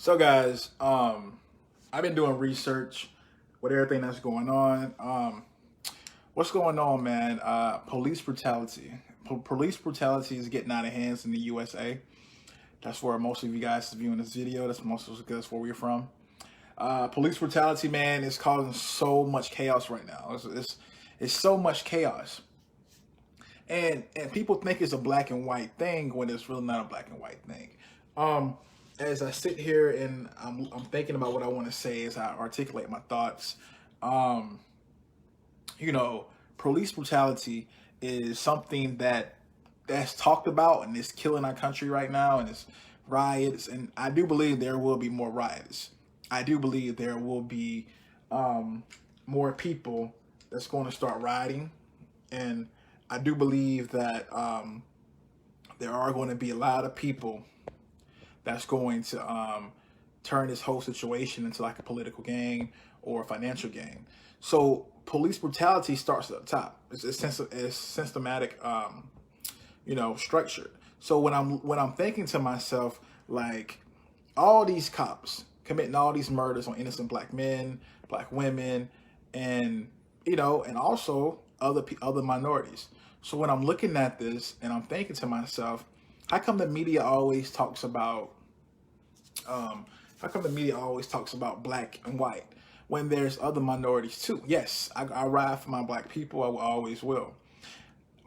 So guys, I've been doing research with everything that's going on. What's going on, man? Police brutality. Police brutality is getting out of hands in the USA. That's where most of you guys are viewing this video. That's where we're from. Police brutality, man, is causing so much chaos right now. It's so much chaos, and people think it's a black and white thing when it's really not a black and white thing. Um, as I sit here and I'm thinking about what I want to say as I articulate my thoughts, um, you know, police brutality is something that's talked about and is killing our country right now, and it's riots. And I do believe there will be more riots. I do believe there will be um, more people that's going to start rioting, and I do believe that there are going to be a lot of people that's going to turn this whole situation into like a political game or a financial game. So police brutality starts at the top. It's systematic, structured. So when I'm thinking to myself, like, all these cops committing all these murders on innocent black men, black women, and and also other minorities. So when I'm looking at this and I'm thinking to myself, how come the media always talks about um, how come the media always talks about black and white when there's other minorities too? Yes, I ride for my black people. Always will.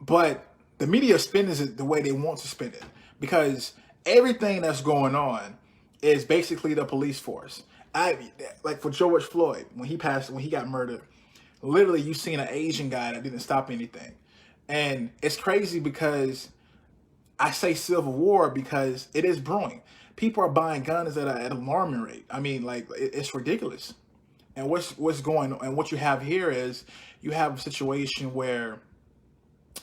But the media spins it the way they want to spin it, because everything that's going on is basically the police force. I like for George Floyd when he got murdered. Literally, you seen an Asian guy that didn't stop anything, and it's crazy because I say civil war because it is brewing. People are buying guns at an alarming rate. I mean, like, it's ridiculous. And what's going on? And what you have here is you have a situation where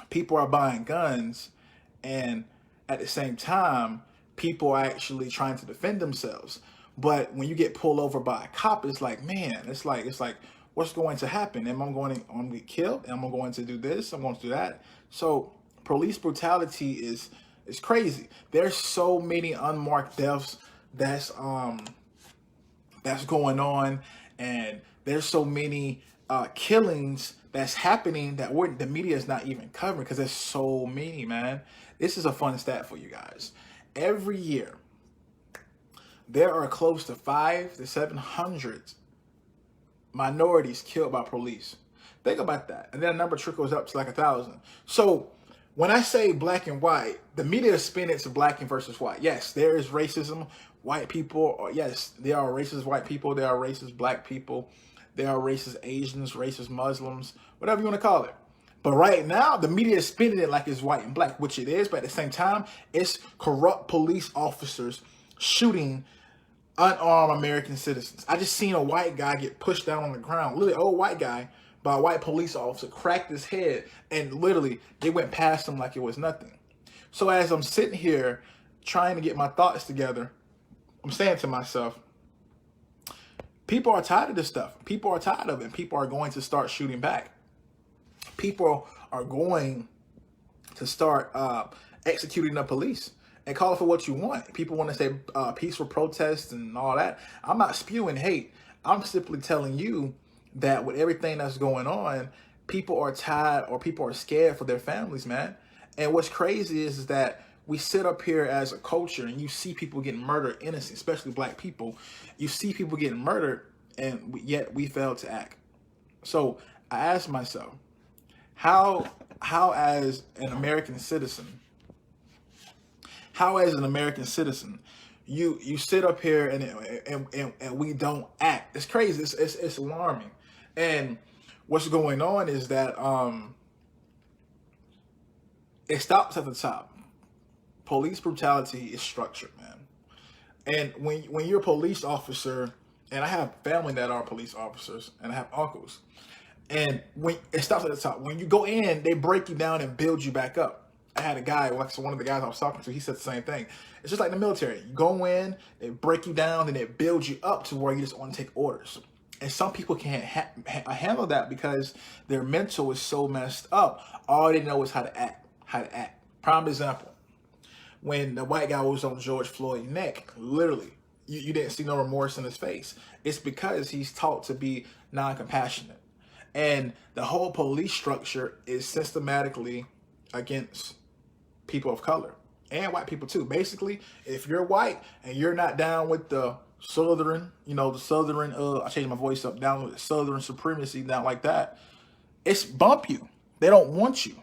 people are buying guns, and at the same time, people are actually trying to defend themselves. But when you get pulled over by a cop, it's like, man, it's like, what's going to happen? I'm going to get killed? Am I going to do this? I'm going to do that. So police brutality is crazy. There's so many unmarked deaths that's going on, and there's so many killings that's happening that the media is not even covering because there's so many, man. This is a fun stat for you guys. Every year, there are close to 500 to 700 minorities killed by police. Think about that. And then the number trickles up to like 1,000. So when I say black and white, the media spin it to black and versus white. Yes, there is racism. White people, yes, there are racist white people. There are racist black people. There are racist Asians, racist Muslims, whatever you want to call it. But right now, the media is spinning it like it's white and black, which it is. But at the same time, it's corrupt police officers shooting unarmed American citizens. I just seen a white guy get pushed down on the ground, literally old white guy, by a white police officer, cracked his head, and literally they went past him like it was nothing. So as I'm sitting here trying to get my thoughts together, I'm saying to myself, people are tired of this stuff. People are tired of it. And people are going to start shooting back. People are going to start executing the police and call for what you want. People want to say peaceful protests and all that. I'm not spewing hate. I'm simply telling you that with everything that's going on, people are tired, or people are scared for their families, man. And what's crazy is that we sit up here as a culture and you see people getting murdered, innocent, especially black people. You see people getting murdered, and yet we fail to act. So I asked myself, how as an American citizen, you sit up here and we don't act. It's crazy. It's alarming. And what's going on is that it stops at the top. Police brutality is structured, man. And when you're a police officer, and I have family that are police officers, and I have uncles, and when it stops at the top, when you go in, they break you down and build you back up. I had a guy, like, so one of the guys I was talking to, he said the same thing. It's just like the military. You go in, they break you down, then they build you up to where you just want to take orders. And some people can't handle that because their mental is so messed up. All they know is how to act. Prime example, when the white guy was on George Floyd's neck, literally, you didn't see no remorse in his face. It's because he's taught to be non-compassionate. And the whole police structure is systematically against people of color and white people too. Basically, if you're white and you're not down with the Southern, the Southern, I changed my voice up, down with Southern supremacy, down like that, it's bump you. They don't want you.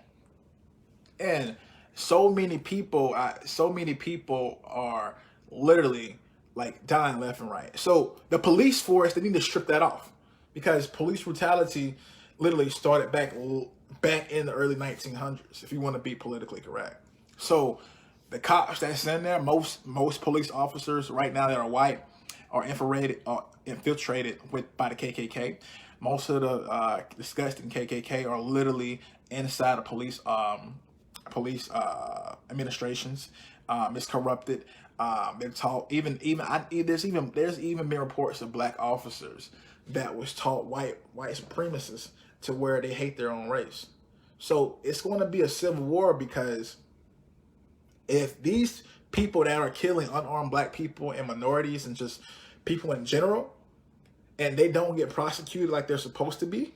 And so many people are literally like dying left and right. So the police force, they need to strip that off, because police brutality literally started back in the early 1900s, if you want to be politically correct. So the cops that's in there, most police officers right now that are white are infiltrated by the KKK. Most of the disgusting KKK are literally inside of police administrations. It's corrupted. They're taught there's even been reports of black officers that was taught white supremacists to where they hate their own race. So it's going to be a civil war, because if these people that are killing unarmed black people and minorities and just people in general, and they don't get prosecuted like they're supposed to be,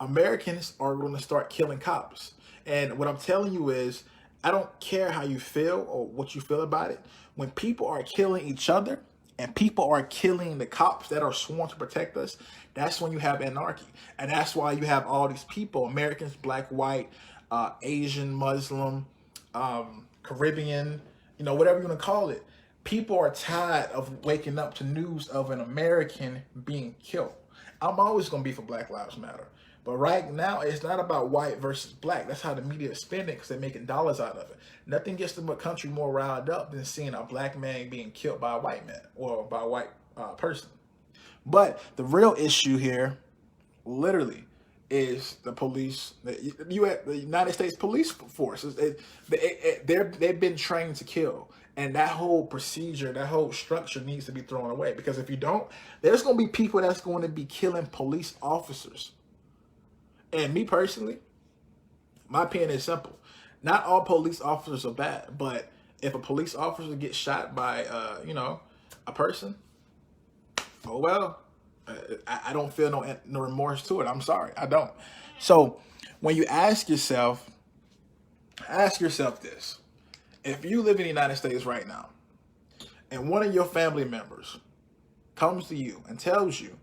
Americans are going to start killing cops. And what I'm telling you is, I don't care how you feel or what you feel about it. When people are killing each other and people are killing the cops that are sworn to protect us, that's when you have anarchy. And that's why you have all these people, Americans, black, white, Asian, Muslim, Caribbean, whatever you want to call it. People are tired of waking up to news of an American being killed. I'm always going to be for Black Lives Matter. But right now, it's not about white versus black. That's how the media is spending, because they're making dollars out of it. Nothing gets the country more riled up than seeing a black man being killed by a white man or by a white person. But the real issue here, literally, is the police. The United States police force. They've been trained to kill. And that whole procedure, that whole structure needs to be thrown away. Because if you don't, there's going to be people that's going to be killing police officers. And me personally, my opinion is simple. Not all police officers are bad, but if a police officer gets shot by, a person, oh well, I don't feel no remorse to it. I'm sorry, I don't. So when you ask yourself this: if you live in the United States right now, and one of your family members comes to you and tells you,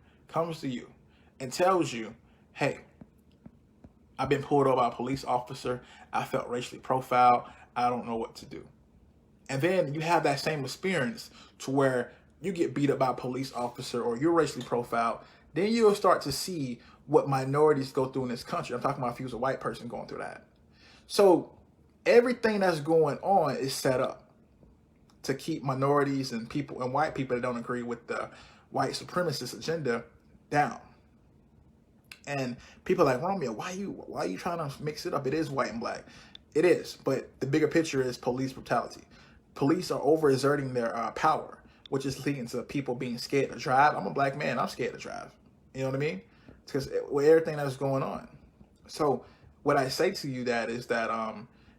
hey, I've been pulled over by a police officer, I felt racially profiled, I don't know what to do. And then you have that same experience to where you get beat up by a police officer or you're racially profiled, then you'll start to see what minorities go through in this country. I'm talking about if you was a white person going through that. So everything that's going on is set up to keep minorities and people and white people that don't agree with the white supremacist agenda down. And people are like, Romeo, why are you trying to mix it up? It is white and black. It is, but the bigger picture is police brutality. Police are overexerting their power, which is leading to people being scared to drive. I'm a black man. I'm scared to drive. You know what I mean? It's because with everything that's going on. So what I say to you is that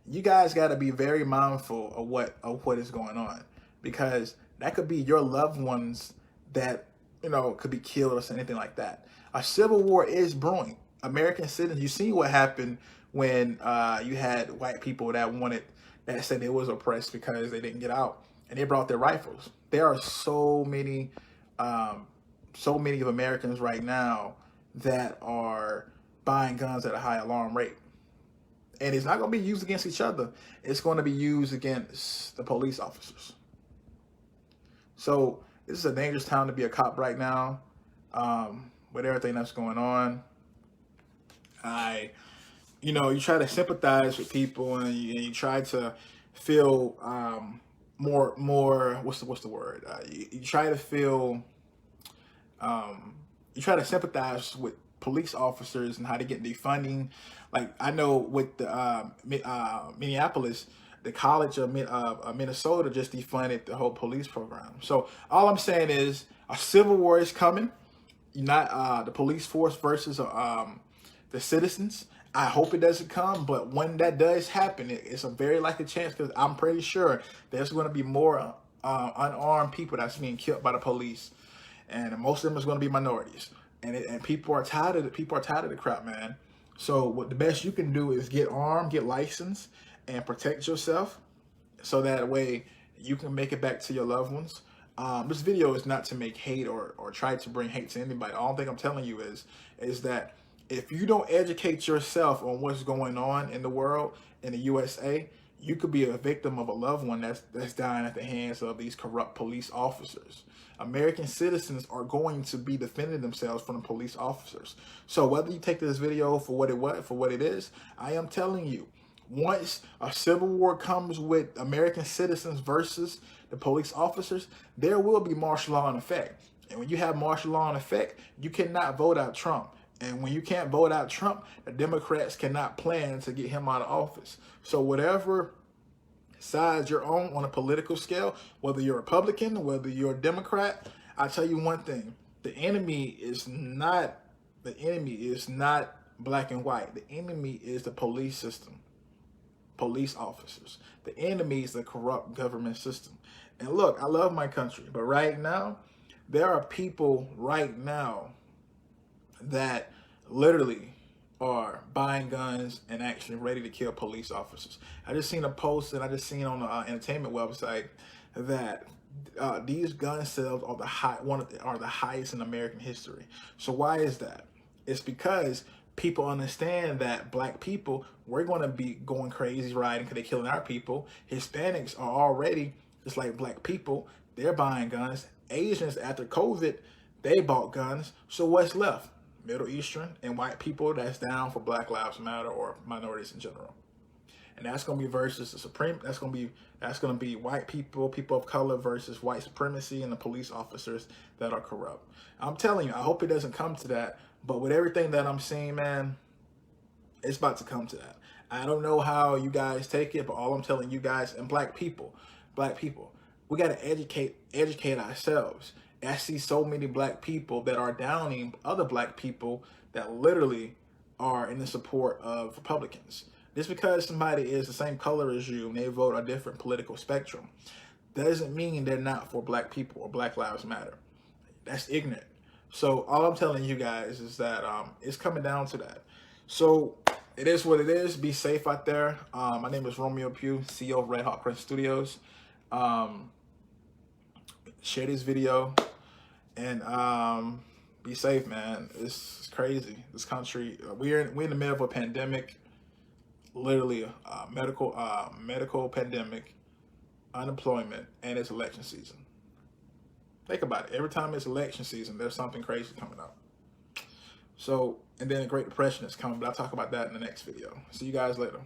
you guys got to be very mindful of what is going on, because that could be your loved ones that could be killed or anything like that. A civil war is brewing. American citizens, you see what happened when you had white people that said they was oppressed because they didn't get out, and they brought their rifles. There are so many of Americans right now that are buying guns at a high alarm rate. And it's not going to be used against each other. It's going to be used against the police officers. So this is a dangerous time to be a cop right now. With everything that's going on, you try to sympathize with people, and you try to feel more. What's the word? You try to feel. You try to sympathize with police officers and how they get defunding. Like I know with the Minneapolis, the College of Minnesota just defunded the whole police program. So all I'm saying is a civil war is coming. Not the police force versus the citizens. I hope it doesn't come, but when that does happen, it's a very likely chance, because I'm pretty sure there's going to be more unarmed people that's being killed by the police, and most of them is going to be minorities. And people are tired of it. People are tired of the crap, man. So what the best you can do is get armed, get licensed, and protect yourself, so that way you can make it back to your loved ones. This video is not to make hate or try to bring hate to anybody. All thing I'm telling you is that if you don't educate yourself on what's going on in the world, in the USA, you could be a victim of a loved one that's dying at the hands of these corrupt police officers. American citizens are going to be defending themselves from the police officers. So whether you take this video for what it is, I am telling you, once a civil war comes with American citizens versus the police officers, there will be martial law in effect. And when you have martial law in effect, you cannot vote out Trump. And when you can't vote out Trump, the Democrats cannot plan to get him out of office. So whatever sides you're on a political scale, whether you're Republican, whether you're a Democrat, I tell you one thing: the enemy is not black and white. The enemy is the police system, police officers. The enemy is the corrupt government system. And look, I love my country, but right now, there are people right now that literally are buying guns and actually ready to kill police officers. I just seen a post, and I just seen on the entertainment website that these gun sales are the highest in American history. So why is that? It's because people understand that black people, we're going to be going crazy riding because they're killing our people. Hispanics are already just like black people. They're buying guns. Asians, after COVID, they bought guns. So what's left? Middle Eastern and white people that's down for Black Lives Matter or minorities in general. And that's going to be versus the Supreme. That's going to be white people, people of color versus white supremacy and the police officers that are corrupt. I'm telling you, I hope it doesn't come to that. But with everything that I'm seeing, man, it's about to come to that. I don't know how you guys take it, but all I'm telling you guys, and black people, we got to educate ourselves. I see so many black people that are downing other black people that literally are in the support of Republicans. Just because somebody is the same color as you and they vote a different political spectrum, doesn't mean they're not for black people or Black Lives Matter. That's ignorant. So all I'm telling you guys is that it's coming down to that. So it is what it is. Be safe out there. My name is Romeo Pugh, CEO of Red Hawk Print Studios. Share this video and be safe, man. It's crazy. This country, we're in the middle of a pandemic, literally a medical pandemic, unemployment, and it's election season. Think about it. Every time it's election season, there's something crazy coming up. So, and then the Great Depression is coming, but I'll talk about that in the next video. See you guys later.